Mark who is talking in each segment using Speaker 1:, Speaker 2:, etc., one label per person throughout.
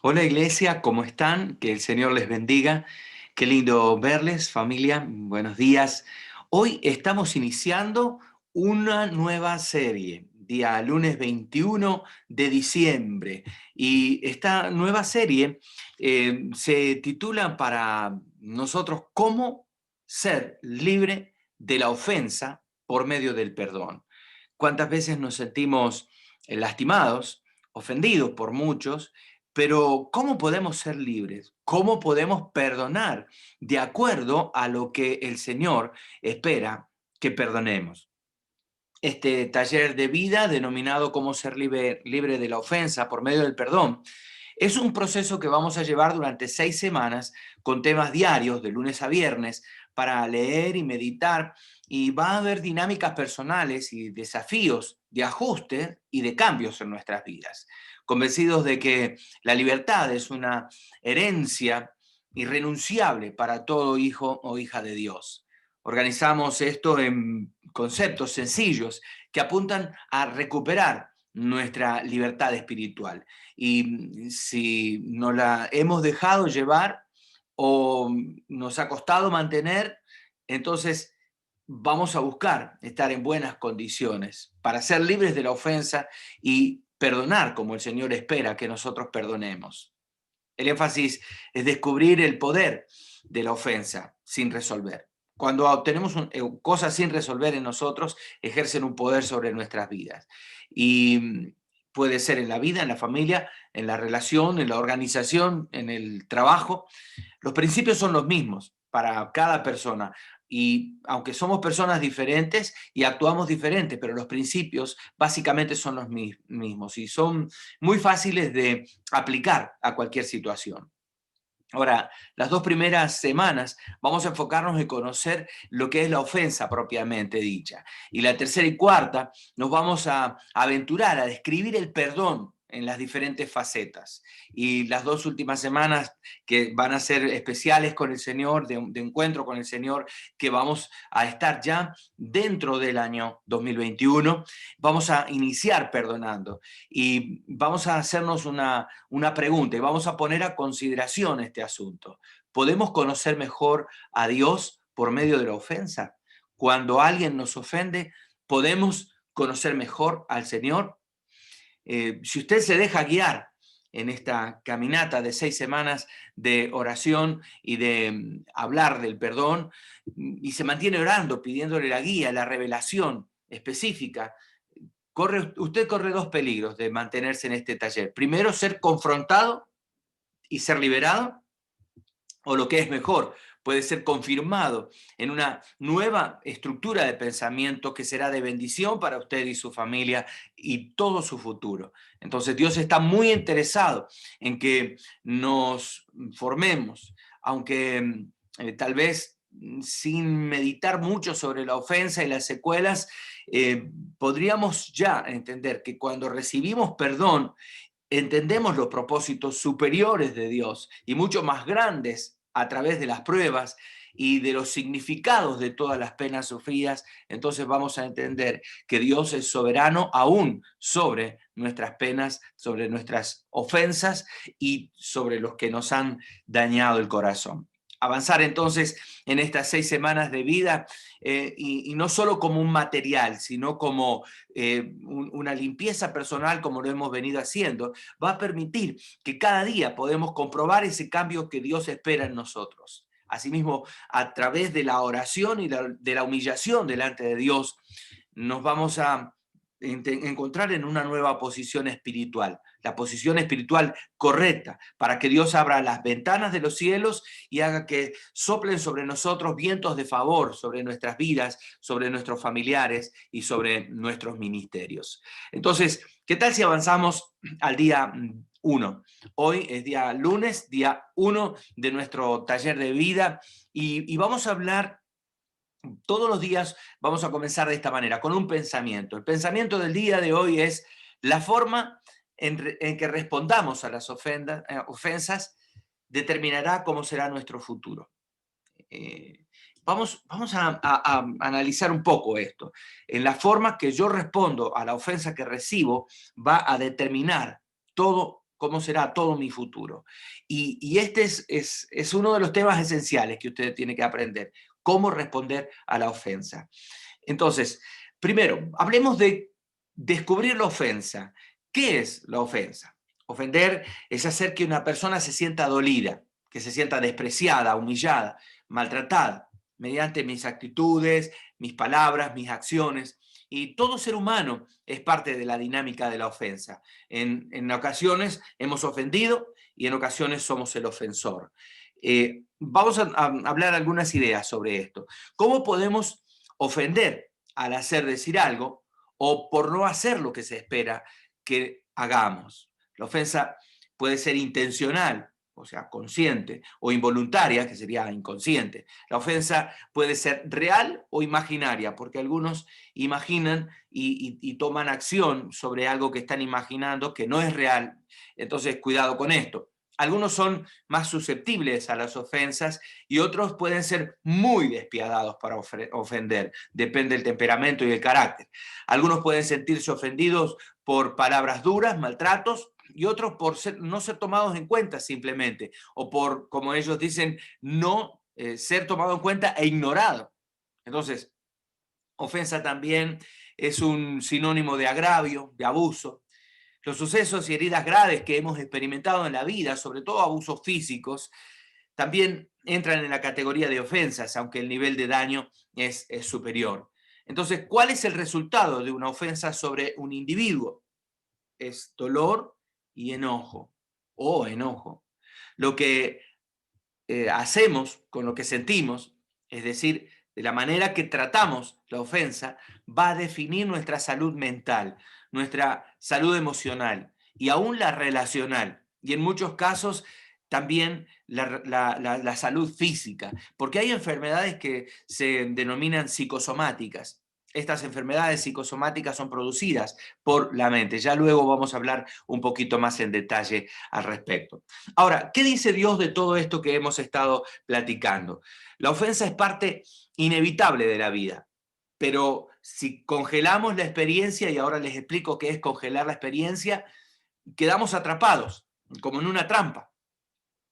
Speaker 1: Hola iglesia, ¿cómo están? Que el Señor les bendiga. Qué lindo verles, familia. Buenos días. Hoy estamos iniciando una nueva serie, día lunes 21 de diciembre. Y esta nueva serie se titula para nosotros ¿Cómo ser libre de la ofensa por medio del perdón? ¿Cuántas veces nos sentimos lastimados, ofendidos por muchos? Pero ¿cómo podemos ser libres? ¿Cómo podemos perdonar de acuerdo a lo que el Señor espera que perdonemos? Este taller de vida, denominado Cómo ser libre de la ofensa por medio del perdón, es un proceso que vamos a llevar durante 6 semanas con temas diarios, de lunes a viernes, para leer y meditar. Y va a haber dinámicas personales y desafíos de ajuste y de cambios en nuestras vidas. Convencidos de que la libertad es una herencia irrenunciable para todo hijo o hija de Dios. Organizamos esto en conceptos sencillos que apuntan a recuperar nuestra libertad espiritual. Y si no la hemos dejado llevar o nos ha costado mantener, entonces vamos a buscar estar en buenas condiciones para ser libres de la ofensa y perdonar como el Señor espera que nosotros perdonemos. El énfasis es descubrir el poder de la ofensa sin resolver. Cuando tenemos cosas sin resolver en nosotros, ejercen un poder sobre nuestras vidas. Y puede ser en la vida, en la familia, en la relación, en la organización, en el trabajo. Los principios son los mismos para cada persona. Y aunque somos personas diferentes y actuamos diferentes, pero los principios básicamente son los mismos y son muy fáciles de aplicar a cualquier situación. Ahora, las 2 primeras semanas vamos a enfocarnos en conocer lo que es la ofensa propiamente dicha. Y la tercera y cuarta nos vamos a aventurar a describir el perdón en las diferentes facetas. Y las 2 últimas semanas que van a ser especiales con el Señor, de encuentro con el Señor, que vamos a estar ya dentro del año 2021, vamos a iniciar perdonando y vamos a hacernos una pregunta y vamos a poner a consideración este asunto. ¿Podemos conocer mejor a Dios por medio de la ofensa? Cuando alguien nos ofende, ¿podemos conocer mejor al Señor? Si usted se deja guiar en esta caminata de 6 semanas de oración y de hablar del perdón, y se mantiene orando, pidiéndole la guía, la revelación específica, usted corre 2 peligros de mantenerse en este taller. Primero, ser confrontado y ser liberado, o lo que es mejor, puede ser confirmado en una nueva estructura de pensamiento que será de bendición para usted y su familia y todo su futuro. Entonces Dios está muy interesado en que nos formemos, aunque tal vez sin meditar mucho sobre la ofensa y las secuelas, podríamos ya entender que cuando recibimos perdón, entendemos los propósitos superiores de Dios y mucho más grandes a través de las pruebas y de los significados de todas las penas sufridas. Entonces vamos a entender que Dios es soberano aún sobre nuestras penas, sobre nuestras ofensas y sobre los que nos han dañado el corazón. Avanzar entonces en estas 6 semanas de vida, y no solo como un material, sino como una limpieza personal, como lo hemos venido haciendo, va a permitir que cada día podemos comprobar ese cambio que Dios espera en nosotros. Asimismo, a través de la oración y de la humillación delante de Dios, nos vamos a encontrar en una nueva posición espiritual, la posición espiritual correcta, para que Dios abra las ventanas de los cielos y haga que soplen sobre nosotros vientos de favor, sobre nuestras vidas, sobre nuestros familiares y sobre nuestros ministerios. Entonces, ¿qué tal si avanzamos al día 1? Hoy es día lunes, día 1 de nuestro taller de vida y vamos a hablar. Todos los días vamos a comenzar de esta manera, con un pensamiento. El pensamiento del día de hoy es la forma en que respondamos a las ofensas determinará cómo será nuestro futuro. Vamos a analizar un poco esto. En la forma que yo respondo a la ofensa que recibo va a determinar todo cómo será todo mi futuro. Y este es uno de los temas esenciales que usted tiene que aprender, cómo responder a la ofensa. Entonces, primero, hablemos de descubrir la ofensa. ¿Qué es la ofensa? Ofender es hacer que una persona se sienta dolida, que se sienta despreciada, humillada, maltratada, mediante mis actitudes, mis palabras, mis acciones. Y todo ser humano es parte de la dinámica de la ofensa. En ocasiones hemos ofendido y en ocasiones somos el ofensor. Vamos a hablar algunas ideas sobre esto. ¿Cómo podemos ofender al hacer decir algo o por no hacer lo que se espera que hagamos? La ofensa puede ser intencional, o sea, consciente, o involuntaria, que sería inconsciente. La ofensa puede ser real o imaginaria, porque algunos imaginan y toman acción sobre algo que están imaginando que no es real. Entonces, cuidado con esto. Algunos son más susceptibles a las ofensas y otros pueden ser muy despiadados para ofender. Depende del temperamento y el carácter. Algunos pueden sentirse ofendidos por palabras duras, maltratos, y otros por no ser tomados en cuenta simplemente, o por, como ellos dicen, no ser tomado en cuenta e ignorado. Entonces, ofensa también es un sinónimo de agravio, de abuso. Los sucesos y heridas graves que hemos experimentado en la vida, sobre todo abusos físicos, también entran en la categoría de ofensas, aunque el nivel de daño es superior. Entonces, ¿cuál es el resultado de una ofensa sobre un individuo? Es dolor y enojo, o enojo. Lo que hacemos con lo que sentimos, es decir, de la manera que tratamos la ofensa, va a definir nuestra salud mental, nuestra salud emocional y aún la relacional. Y en muchos casos también la salud física, porque hay enfermedades que se denominan psicosomáticas. Estas enfermedades psicosomáticas son producidas por la mente. Ya luego vamos a hablar un poquito más en detalle al respecto. Ahora, ¿qué dice Dios de todo esto que hemos estado platicando? La ofensa es parte inevitable de la vida, pero si congelamos la experiencia, y ahora les explico qué es congelar la experiencia, quedamos atrapados, como en una trampa.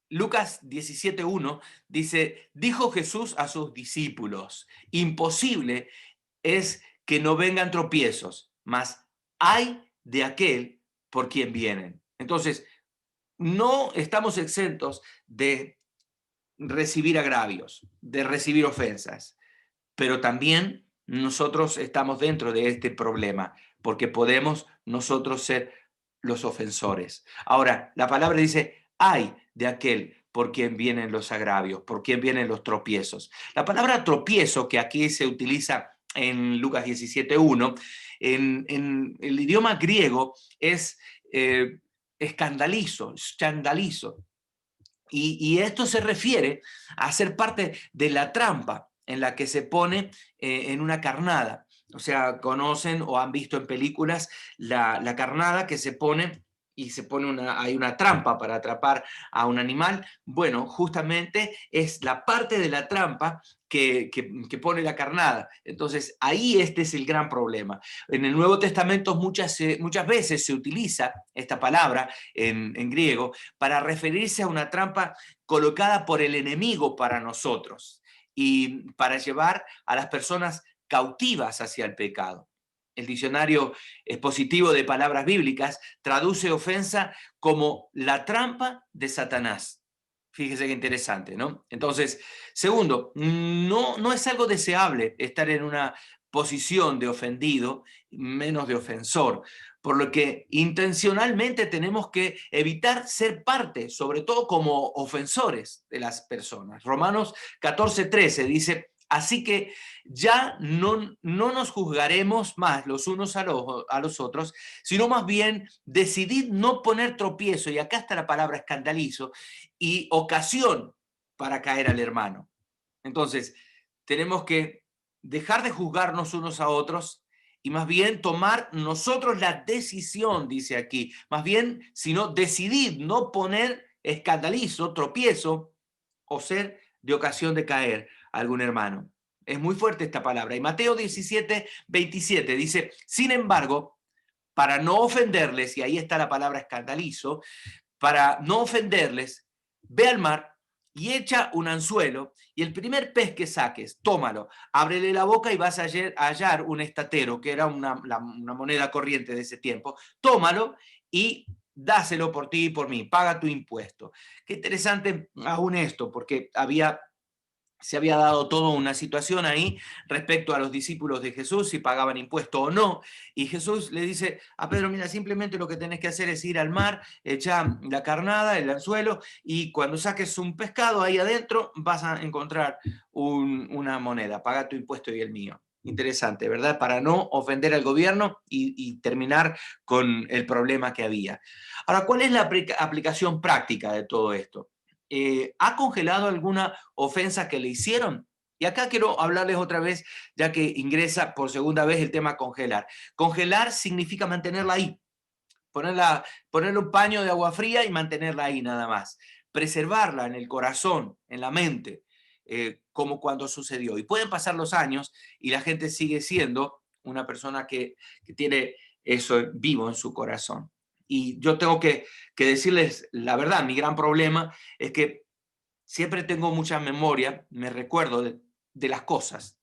Speaker 1: Lucas 17:1 dice, dijo Jesús a sus discípulos, imposible es que no vengan tropiezos, mas hay de aquel por quien vienen. Entonces, no estamos exentos de recibir agravios, de recibir ofensas, pero también nosotros estamos dentro de este problema, porque podemos nosotros ser los ofensores. Ahora, la palabra dice, ay de aquel por quien vienen los agravios, por quien vienen los tropiezos. La palabra tropiezo, que aquí se utiliza en Lucas 17:1, en el idioma griego es escandalizo. Y esto se refiere a ser parte de la trampa en la que se pone en una carnada. O sea, conocen o han visto en películas la carnada que se pone y hay una trampa para atrapar a un animal. Bueno, justamente es la parte de la trampa que pone la carnada. Entonces, ahí este es el gran problema. En el Nuevo Testamento muchas veces se utiliza esta palabra en griego para referirse a una trampa colocada por el enemigo para nosotros y para llevar a las personas cautivas hacia el pecado. El diccionario expositivo de palabras bíblicas traduce ofensa como la trampa de Satanás. Fíjese qué interesante, ¿no? Entonces, segundo, no es algo deseable estar en una posición de ofendido, menos de ofensor, por lo que intencionalmente tenemos que evitar ser parte, sobre todo como ofensores de las personas. Romanos 14:13 dice, así que ya no nos juzgaremos más los unos a los otros, sino más bien decidid no poner tropiezo, y acá está la palabra escandalizo, y ocasión para caer al hermano. Entonces, tenemos que dejar de juzgarnos unos a otros y más bien tomar nosotros la decisión, dice aquí, más bien, sino decidir no poner escandalizo, tropiezo o ser de ocasión de caer a algún hermano. Es muy fuerte esta palabra. Y Mateo 17:27 dice, sin embargo, para no ofenderles, y ahí está la palabra escandalizo, para no ofenderles, ve al mar y echa un anzuelo, y el primer pez que saques, tómalo, ábrele la boca y vas a hallar un estatero, que era una moneda corriente de ese tiempo, tómalo y dáselo por ti y por mí, paga tu impuesto. Qué interesante aún esto, porque se había dado toda una situación ahí respecto a los discípulos de Jesús, si pagaban impuesto o no. Y Jesús le dice a Pedro, mira, simplemente lo que tenés que hacer es ir al mar, echar la carnada, el anzuelo, y cuando saques un pescado ahí adentro vas a encontrar una moneda, paga tu impuesto y el mío. Interesante, ¿verdad? Para no ofender al gobierno y terminar con el problema que había. Ahora, ¿cuál es la aplicación práctica de todo esto? ¿Ha congelado alguna ofensa que le hicieron? Y acá quiero hablarles otra vez, ya que ingresa por segunda vez el tema congelar. Congelar significa mantenerla ahí, ponerle un paño de agua fría y mantenerla ahí nada más. Preservarla en el corazón, en la mente, como cuando sucedió. Y pueden pasar los años y la gente sigue siendo una persona que tiene eso vivo en su corazón. Y yo tengo que decirles la verdad, mi gran problema es que siempre tengo mucha memoria, me recuerdo de las cosas,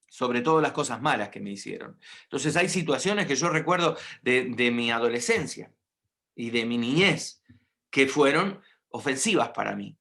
Speaker 1: sobre todo las cosas malas que me hicieron. Entonces hay situaciones que yo recuerdo de mi adolescencia y de mi niñez que fueron ofensivas para mí.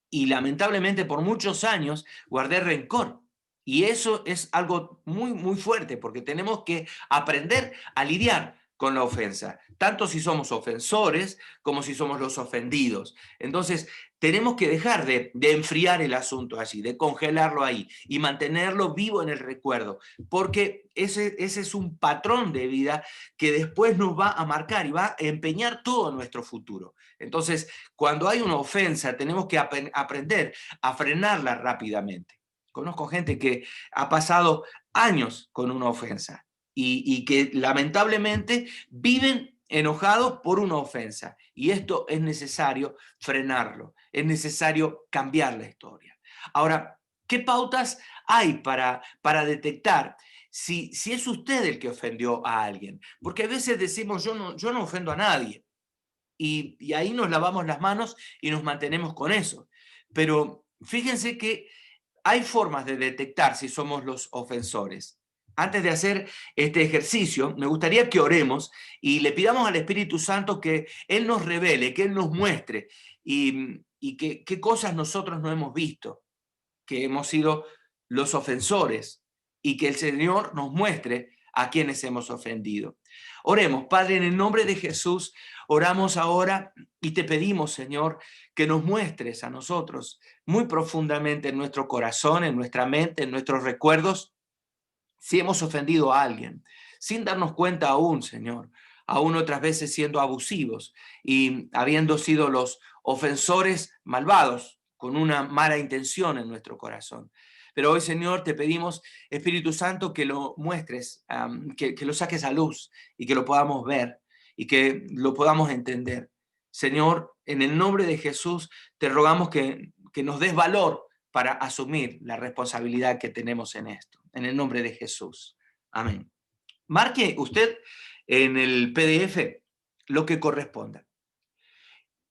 Speaker 1: Y lamentablemente por muchos años guardé rencor. Y eso es algo muy, muy fuerte porque tenemos que aprender a lidiar con la ofensa, tanto si somos ofensores como si somos los ofendidos. Entonces, tenemos que dejar de enfriar el asunto allí, de congelarlo ahí y mantenerlo vivo en el recuerdo, porque ese es un patrón de vida que después nos va a marcar y va a empeñar todo nuestro futuro. Entonces, cuando hay una ofensa, tenemos que aprender a frenarla rápidamente. Conozco gente que ha pasado años con una ofensa y que lamentablemente viven enojados por una ofensa. Y esto es necesario frenarlo, es necesario cambiar la historia. Ahora, ¿qué pautas hay para detectar si es usted el que ofendió a alguien? Porque a veces decimos, yo no ofendo a nadie. Y ahí nos lavamos las manos y nos mantenemos con eso. Pero fíjense que hay formas de detectar si somos los ofensores. Antes de hacer este ejercicio, me gustaría que oremos y le pidamos al Espíritu Santo que Él nos revele, que Él nos muestre y qué cosas nosotros no hemos visto, que hemos sido los ofensores y que el Señor nos muestre a quienes hemos ofendido. Oremos, Padre, en el nombre de Jesús, oramos ahora y te pedimos, Señor, que nos muestres a nosotros muy profundamente en nuestro corazón, en nuestra mente, en nuestros recuerdos, si hemos ofendido a alguien, sin darnos cuenta aún, Señor, aún otras veces siendo abusivos y habiendo sido los ofensores malvados con una mala intención en nuestro corazón. Pero hoy, Señor, te pedimos, Espíritu Santo, que lo muestres, que lo saques a luz y que lo podamos ver y que lo podamos entender. Señor, en el nombre de Jesús, te rogamos que nos des valor para asumir la responsabilidad que tenemos en esto. En el nombre de Jesús. Amén. Marque usted en el PDF lo que corresponda.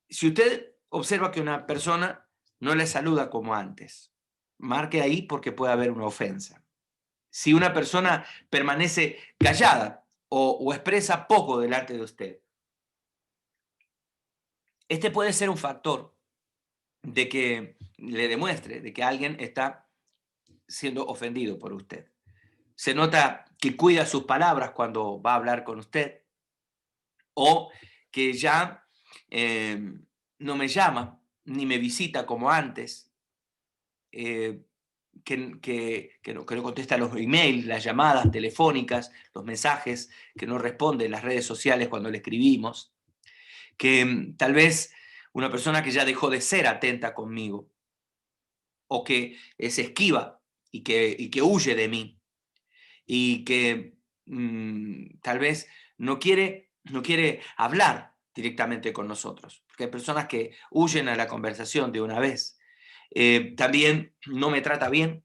Speaker 1: Si usted observa que una persona no le saluda como antes, marque ahí porque puede haber una ofensa. Si una persona permanece callada o expresa poco delante de usted, este puede ser un factor de que le demuestre de que alguien está siendo ofendido por usted. Se nota que cuida sus palabras cuando va a hablar con usted o que ya eh, no me llama ni me visita como antes, eh, que no contesta los emails, las llamadas telefónicas, los mensajes, que no responde en las redes sociales cuando le escribimos, que tal vez una persona que ya dejó de ser atenta conmigo o que es esquiva y que huye de mí y que tal vez no quiere hablar directamente con nosotros, porque hay personas que huyen a la conversación de una vez. También no me trata bien,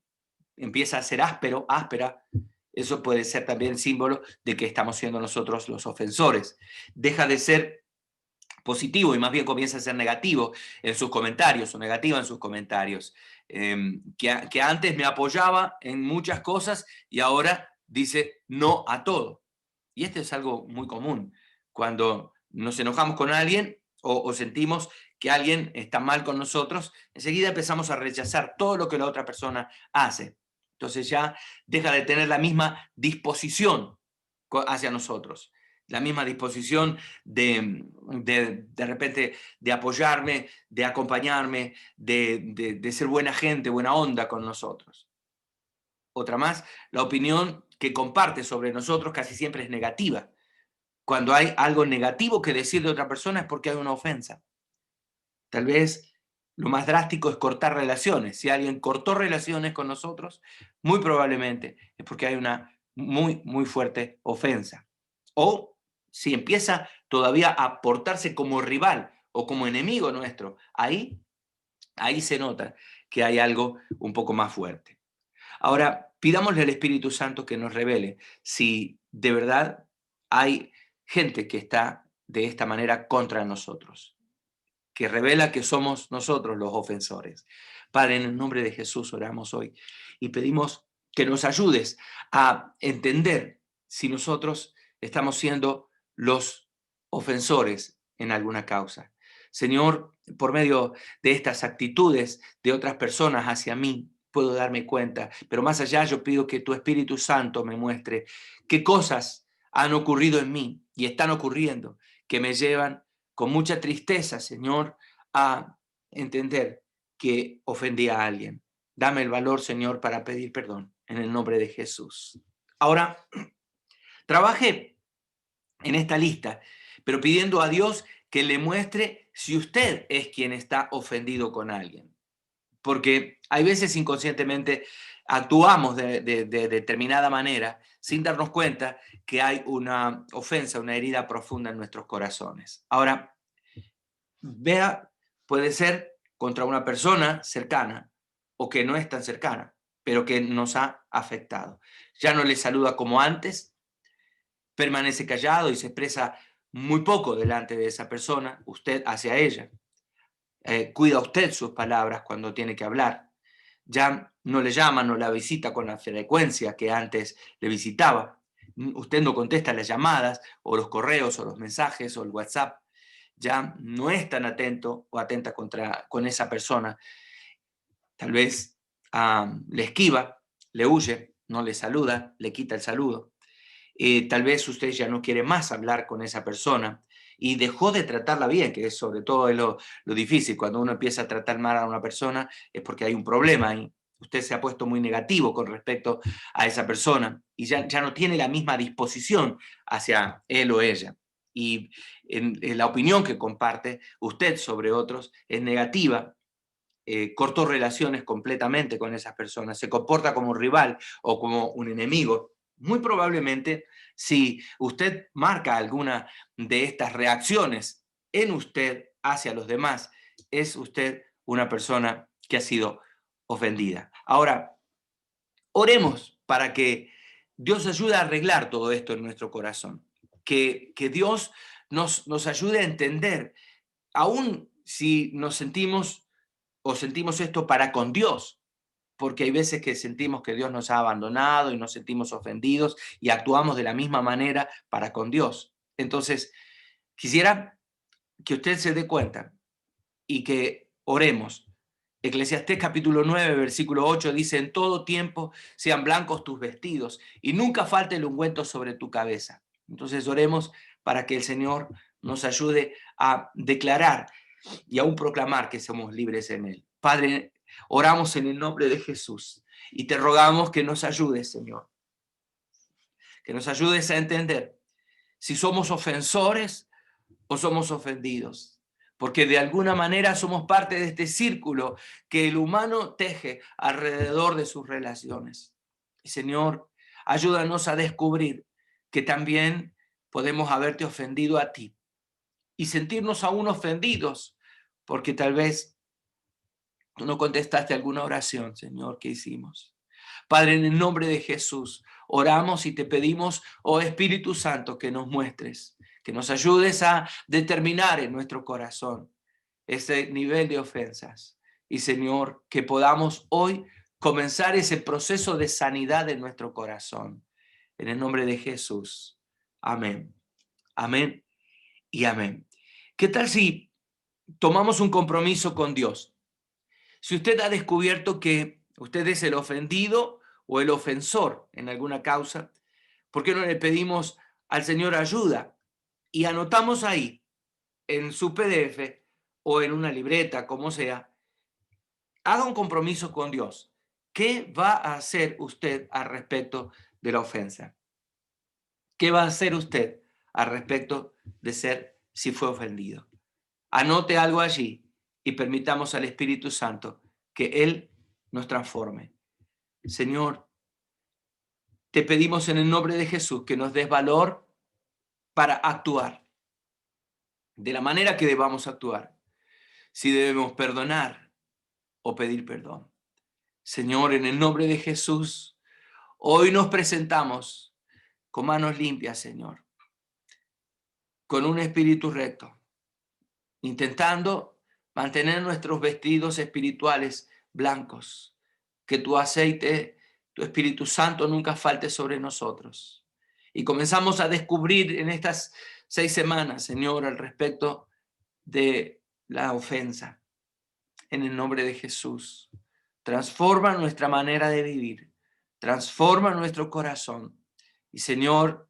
Speaker 1: empieza a ser áspera, Eso puede ser también símbolo de que estamos siendo nosotros los ofensores. Deja de ser positivo y más bien comienza a ser negativo en sus comentarios o negativa en sus comentarios. Que antes me apoyaba en muchas cosas y ahora dice no a todo. Y esto es algo muy común. Cuando nos enojamos con alguien o sentimos que alguien está mal con nosotros, enseguida empezamos a rechazar todo lo que la otra persona hace. Entonces ya deja de tener la misma disposición hacia nosotros, la misma disposición de repente de apoyarme, de acompañarme, de ser buena gente, buena onda con nosotros. Otra más, la opinión que comparte sobre nosotros casi siempre es negativa. Cuando hay algo negativo que decir de otra persona es porque hay una ofensa. Tal vez lo más drástico es cortar relaciones. Si alguien cortó relaciones con nosotros, muy probablemente es porque hay una muy, muy fuerte ofensa. O si empieza todavía a portarse como rival o como enemigo nuestro, ahí se nota que hay algo un poco más fuerte. Ahora, pidámosle al Espíritu Santo que nos revele si de verdad hay gente que está de esta manera contra nosotros, que revela que somos nosotros los ofensores. Padre, en el nombre de Jesús oramos hoy y pedimos que nos ayudes a entender si nosotros estamos siendo los ofensores en alguna causa. Señor, por medio de estas actitudes de otras personas hacia mí, puedo darme cuenta, pero más allá yo pido que tu Espíritu Santo me muestre qué cosas han ocurrido en mí y están ocurriendo que me llevan con mucha tristeza, Señor, a entender que ofendí a alguien. Dame el valor, Señor, para pedir perdón en el nombre de Jesús. Ahora, trabaje en esta lista, pero pidiendo a Dios que le muestre si usted es quien está ofendido con alguien. Porque hay veces inconscientemente actuamos de determinada manera sin darnos cuenta que hay una ofensa, una herida profunda en nuestros corazones. Ahora, vea, puede ser contra una persona cercana o que no es tan cercana, pero que nos ha afectado. Ya no le saluda como antes, permanece callado y se expresa muy poco delante de esa persona, usted hacia ella. Cuida usted sus palabras cuando tiene que hablar. Ya no le llama, no la visita con la frecuencia que antes le visitaba. Usted no contesta las llamadas o los correos o los mensajes o el WhatsApp. Ya no es tan atento o atenta con esa persona. Tal vez le esquiva, le huye, no le saluda, le quita el saludo. Tal vez usted ya no quiere más hablar con esa persona y dejó de tratarla bien, que es sobre todo es lo difícil. Cuando uno empieza a tratar mal a una persona es porque hay un problema y usted se ha puesto muy negativo con respecto a esa persona y ya no tiene la misma disposición hacia él o ella. Y en la opinión que comparte usted sobre otros es negativa, cortó relaciones completamente con esas personas, se comporta como un rival o como un enemigo. Muy probablemente, si usted marca alguna de estas reacciones en usted hacia los demás, es usted una persona que ha sido ofendida. Ahora, oremos para que Dios ayude a arreglar todo esto en nuestro corazón, que Dios nos ayude a entender, aún si nos sentimos o sentimos esto para con Dios, porque hay veces que sentimos que Dios nos ha abandonado y nos sentimos ofendidos y actuamos de la misma manera para con Dios. Entonces, quisiera que usted se dé cuenta y que oremos. Eclesiastés capítulo 9, versículo 8 dice, en todo tiempo sean blancos tus vestidos y nunca falte el ungüento sobre tu cabeza. Entonces oremos para que el Señor nos ayude a declarar y aún proclamar que somos libres en Él. Padre, oramos en el nombre de Jesús y te rogamos que nos ayudes, Señor, que nos ayudes a entender si somos ofensores o somos ofendidos, porque de alguna manera somos parte de este círculo que el humano teje alrededor de sus relaciones. Y Señor, ayúdanos a descubrir que también podemos haberte ofendido a ti y sentirnos aún ofendidos, porque tal vez tú no contestaste alguna oración, Señor, que hicimos. Padre, en el nombre de Jesús, oramos y te pedimos, oh Espíritu Santo, que nos muestres, que nos ayudes a determinar en nuestro corazón ese nivel de ofensas. Y Señor, que podamos hoy comenzar ese proceso de sanidad en nuestro corazón. En el nombre de Jesús. Amén. Amén y amén. ¿Qué tal si tomamos un compromiso con Dios? Si usted ha descubierto que usted es el ofendido o el ofensor en alguna causa, ¿por qué no le pedimos al Señor ayuda? Y anotamos ahí, en su PDF o en una libreta, como sea, haga un compromiso con Dios. ¿Qué va a hacer usted al respecto de la ofensa? ¿Qué va a hacer usted al respecto de ser si fue ofendido? Anote algo allí y permitamos al Espíritu Santo que Él nos transforme. Señor, te pedimos en el nombre de Jesús que nos des valor para actuar de la manera que debamos actuar. Si debemos perdonar o pedir perdón. Señor, en el nombre de Jesús, hoy nos presentamos con manos limpias, Señor, con un espíritu recto, intentando mantener nuestros vestidos espirituales blancos, que tu aceite, tu Espíritu Santo nunca falte sobre nosotros. Y comenzamos a descubrir en estas 6 semanas, Señor, al respecto de la ofensa. En el nombre de Jesús, transforma nuestra manera de vivir, transforma nuestro corazón. Y Señor,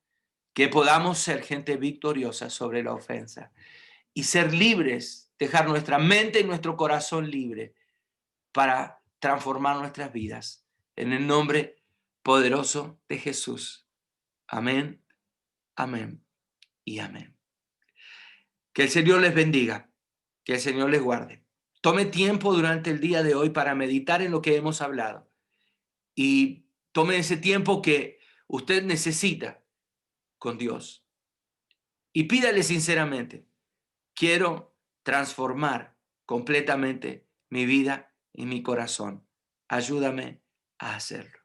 Speaker 1: que podamos ser gente victoriosa sobre la ofensa y ser libres, dejar nuestra mente y nuestro corazón libre para transformar nuestras vidas. En el nombre poderoso de Jesús. Amén, amén y amén. Que el Señor les bendiga, que el Señor les guarde. Tome tiempo durante el día de hoy para meditar en lo que hemos hablado y tome ese tiempo que usted necesita con Dios y pídale sinceramente, quiero transformar completamente mi vida y mi corazón. Ayúdame a hacerlo.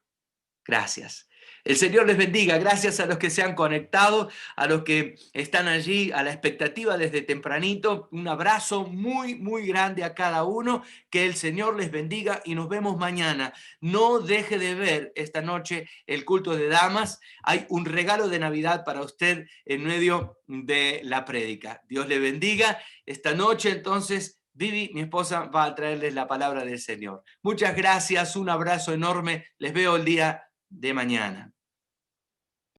Speaker 1: Gracias. El Señor les bendiga. Gracias a los que se han conectado, a los que están allí a la expectativa desde tempranito. Un abrazo muy, muy grande a cada uno. Que el Señor les bendiga y nos vemos mañana. No deje de ver esta noche el culto de damas. Hay un regalo de Navidad para usted en medio de la prédica. Dios le bendiga. Esta noche entonces Vivi, mi esposa, va a traerles la palabra del Señor. Muchas gracias, un abrazo enorme. Les veo el día de mañana.